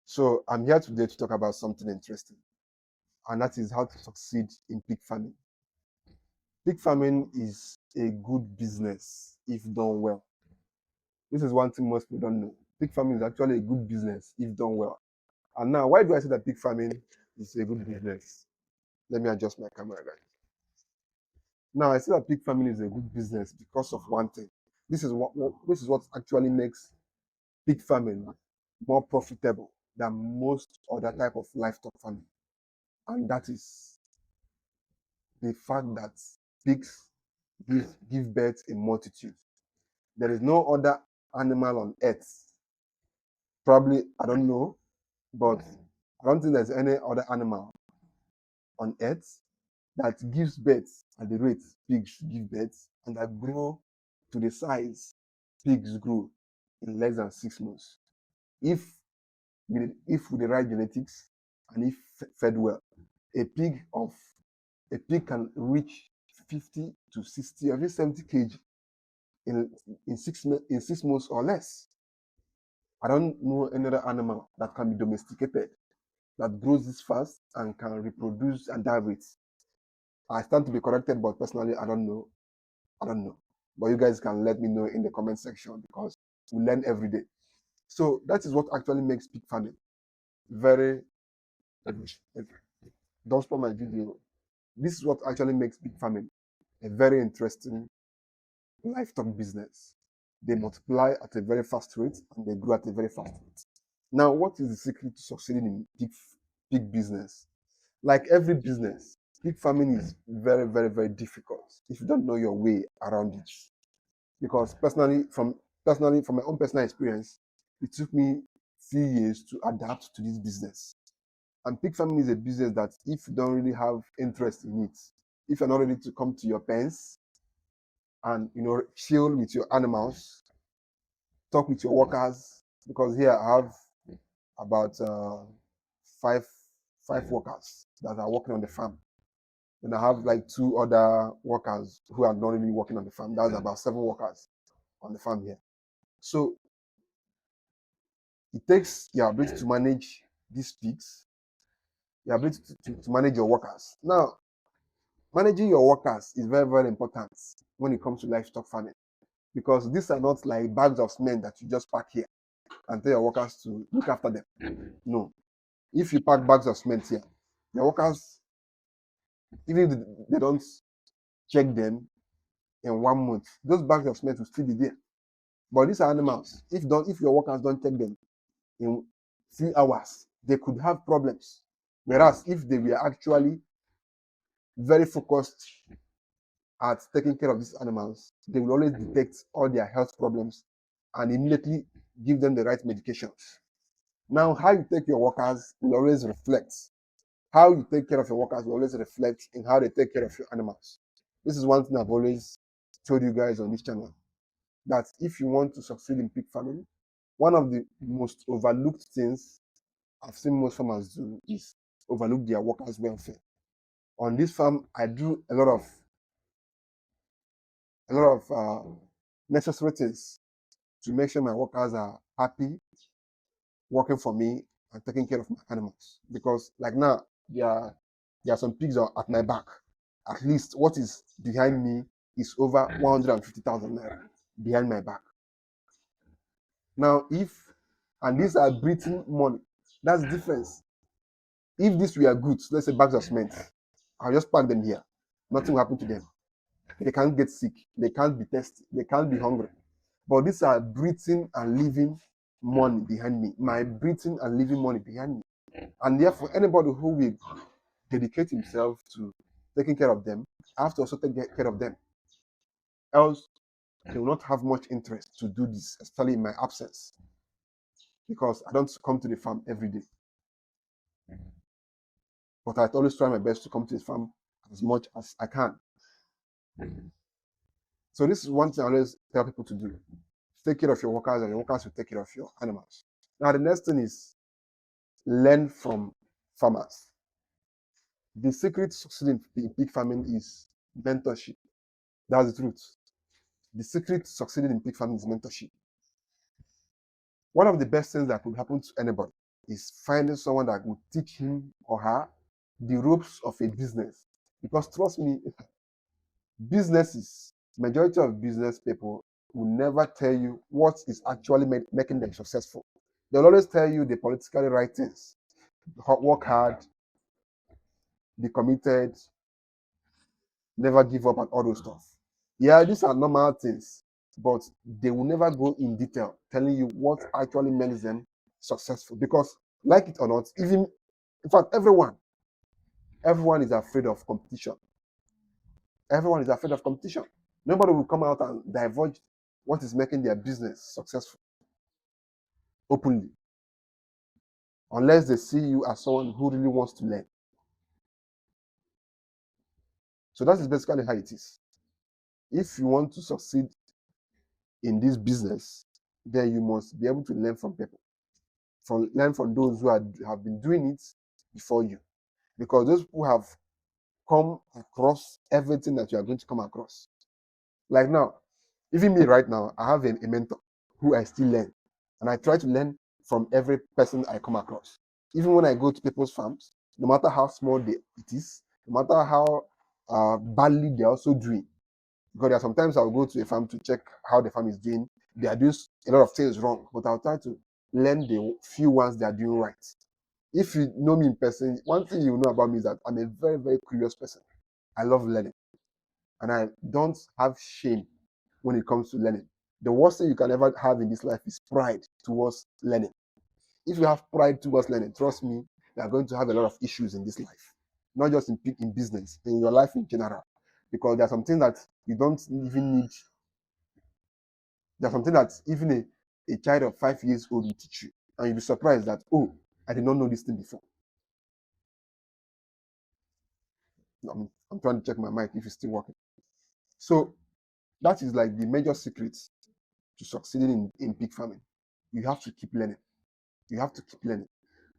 So I'm here today to talk about something interesting, and that is how to succeed in pig farming. Pig farming is a good business if done well. This is one thing most people don't know. Pig farming is actually a good business if done well. And now, why do I say that pig farming is a good business? Let me adjust my camera, guys. Now, I say that pig farming is a good business because of one thing. This is what actually makes pig farming more profitable than most other type of livestock farming, and that is the fact that pigs give birth in multitude. There is no other animal on earth, probably, I don't know, but I don't think there's any other animal on earth that gives birth at the rate pigs give birth and that grow to the size pigs grow in less than 6 months. If with the right genetics and if fed well, a pig of a pig can reach 50 to 60 or even 70 kg in 6 months or less. I don't know any other animal that can be domesticated that grows this fast and can reproduce at that rate. I stand to be corrected, but personally, I don't know. I don't know. But you guys can let me know in the comment section because we learn every day. So that is what actually makes pig farming very. Don't spoil my video. This is what actually makes pig farming a very interesting livestock business. They multiply at a very fast rate and they grow at a very fast rate. Now, what is the secret to succeeding in pig business? Like every business, pig farming is very, very, very difficult if you don't know your way around it. Because personally, from my own personal experience, it took me few years to adapt to this business. And pig farming is a business that if you don't really have interest in it, if you're not ready to come to your pens and chill with your animals, talk with your workers, because here I have about five workers that are working on the farm. Then I have like 2 other workers who are not really working on the farm. That's about 7 workers on the farm here. So it takes your ability to manage these pigs, your ability to manage your workers. Now, managing your workers is very, very important when it comes to livestock farming, because these are not like bags of cement that you just pack here and tell your workers to look after them. No. If you pack bags of cement here, your workers, even if they don't check them in 1 month, those bags of cement will still be there. But these are animals. If your workers don't check them in few hours, they could have problems. Whereas if they were actually very focused at taking care of these animals, they will always detect all their health problems and immediately give them the right medications. Now, how you take your workers will always reflect. How you take care of your workers will always reflect in how they take care of your animals. This is one thing I've always told you guys on this channel, that if you want to succeed in pig farming, one of the most overlooked things I've seen most farmers do is overlook their workers' welfare. On this farm, I do a lot of necessary things to make sure my workers are happy working for me and taking care of my animals. Because like now, there are some pigs at my back. At least what is behind me is over 150,000 naira behind my back. Now, and these are breathing money, that's the difference. If these were goods, let's say bags of cement, I'll just pack them here. Nothing will happen to them. They can't get sick. They can't be tested. They can't be hungry. But these are breathing and living money behind me. My breathing and living money behind me. And therefore, anybody who will dedicate himself to taking care of them, I have to also take care of them. Else, they will not have much interest to do this, especially in my absence, because I don't come to the farm every day. But I always try my best to come to the farm as much as I can. So this is one thing I always tell people to do. Take care of your workers and your workers will take care of your animals. Now the next thing is learn from farmers. The secret to succeeding in pig farming is mentorship. That's the truth. The secret to succeeding in pig farming is mentorship. One of the best things that could happen to anybody is finding someone that will teach him or her the ropes of a business. Because trust me, businesses, majority of business people will never tell you what is actually making them successful. They'll always tell you the politically right things. Work hard, be committed, never give up, and all those stuff. Yeah, these are normal things, but they will never go in detail telling you what actually makes them successful. Because, like it or not, even in fact, everyone is afraid of competition. Everyone is afraid of competition. Nobody will come out and divulge what is making their business successful openly, unless they see you as someone who really wants to learn. So that is basically how it is. If you want to succeed in this business, then you must be able to learn from people, learn from those who have been doing it before you, because those people have come across everything that you are going to come across. Like now, even me right now, I have a mentor who I still learn, and I try to learn from every person I come across. Even when I go to people's farms, no matter how small it is, no matter how badly they're also doing, because there are sometimes I'll go to a farm to check how the farm is doing. They are doing a lot of things wrong, but I'll try to learn the few ones they are doing right. If you know me in person, one thing you know about me is that I'm a very, very curious person. I love learning, and I don't have shame when it comes to learning. The worst thing you can ever have in this life is pride towards learning. If you have pride towards learning, trust me, you are going to have a lot of issues in this life, not just in business, in your life in general, because there are some things that you don't even need. There's something that even a child of 5 years old will teach you, and you'll be surprised that, oh, I did not know this thing before. I'm trying to check my mic if it's still working. So that is like the major secret to succeeding in pig farming. You have to keep learning. You have to keep learning,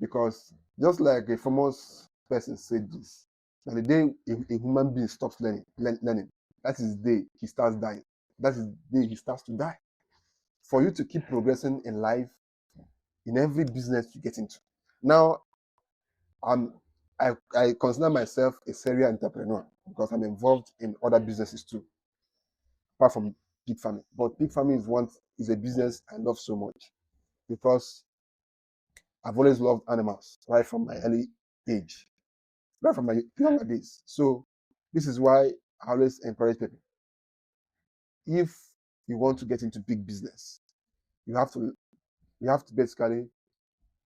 because just like a famous person said this, that the day a human being stops learning, that is the day he starts dying. That is the day he starts to die. For you to keep progressing in life, in every business you get into. Now, I'm I consider myself a serial entrepreneur because I'm involved in other businesses too, apart from pig farming. But pig farming is a business I love so much because I've always loved animals right from my early age, right from my younger days. So this is why I always encourage people. If you want to get into big business, you have to basically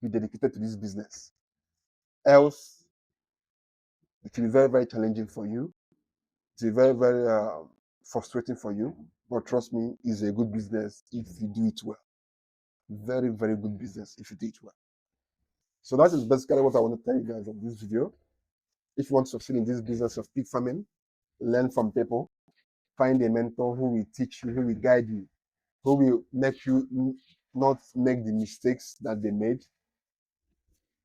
be dedicated to this business. Else, it will be very, very challenging for you. It will be very, very frustrating for you. But trust me, it's a good business if you do it well. Very, very good business if you do it well. So that is basically what I want to tell you guys in this video. If you want to succeed in this business of pig farming, learn from people, find a mentor who will teach you, who will guide you, who will make you not make the mistakes that they made,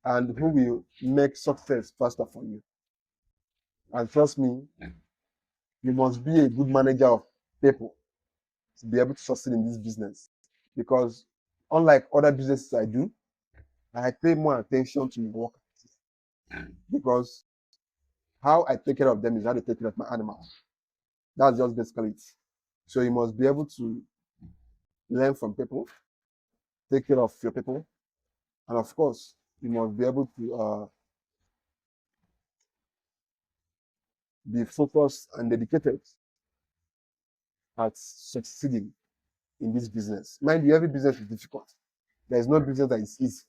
and who will make success faster for you. And trust me, you must be a good manager of people to be able to succeed in this business. Because unlike other businesses I do, I pay more attention to my workers, because how I take care of them is how to take care of my animals. That's just basically it. So you must be able to learn from people, take care of your people, and of course, you must be able to be focused and dedicated at succeeding in this business. Mind you, every business is difficult. There is no business that is easy.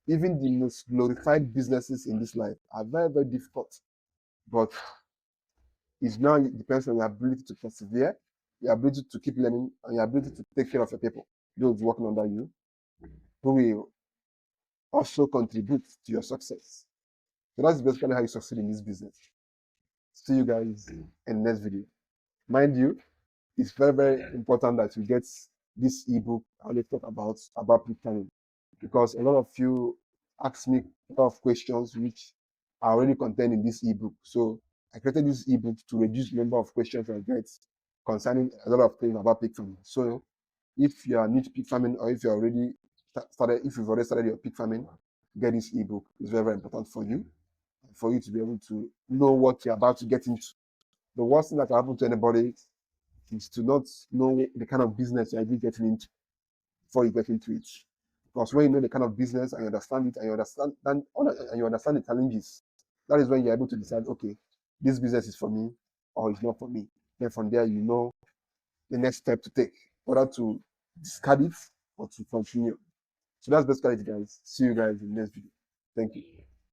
Even the most glorified businesses in this life are very, very difficult. But it depends on your ability to persevere, your ability to keep learning, and your ability to take care of your people, those working under you, who will also contribute to your success. So that's basically how you succeed in this business. See you guys in the next video. Mind you, it's very, very important that you get this ebook I always talk about planning, because a lot of you ask me a lot of questions which are already contained in this ebook. So I created this ebook to reduce the number of questions I get concerning a lot of things about pig farming. So if you are new to pig farming, or if you've already started your pig farming, get this ebook is very, very important for you to be able to know what you're about to get into. The worst thing that can happen to anybody is to not know the kind of business you're really getting into before you get into it. Because when you know the kind of business and you understand it and you understand the challenges, that is when you're able to decide, okay, this business is for me or it's not for me. Then from there, you know the next step to take, whether to discard it or to continue. So that's basically it, guys. See you guys in the next video. Thank you.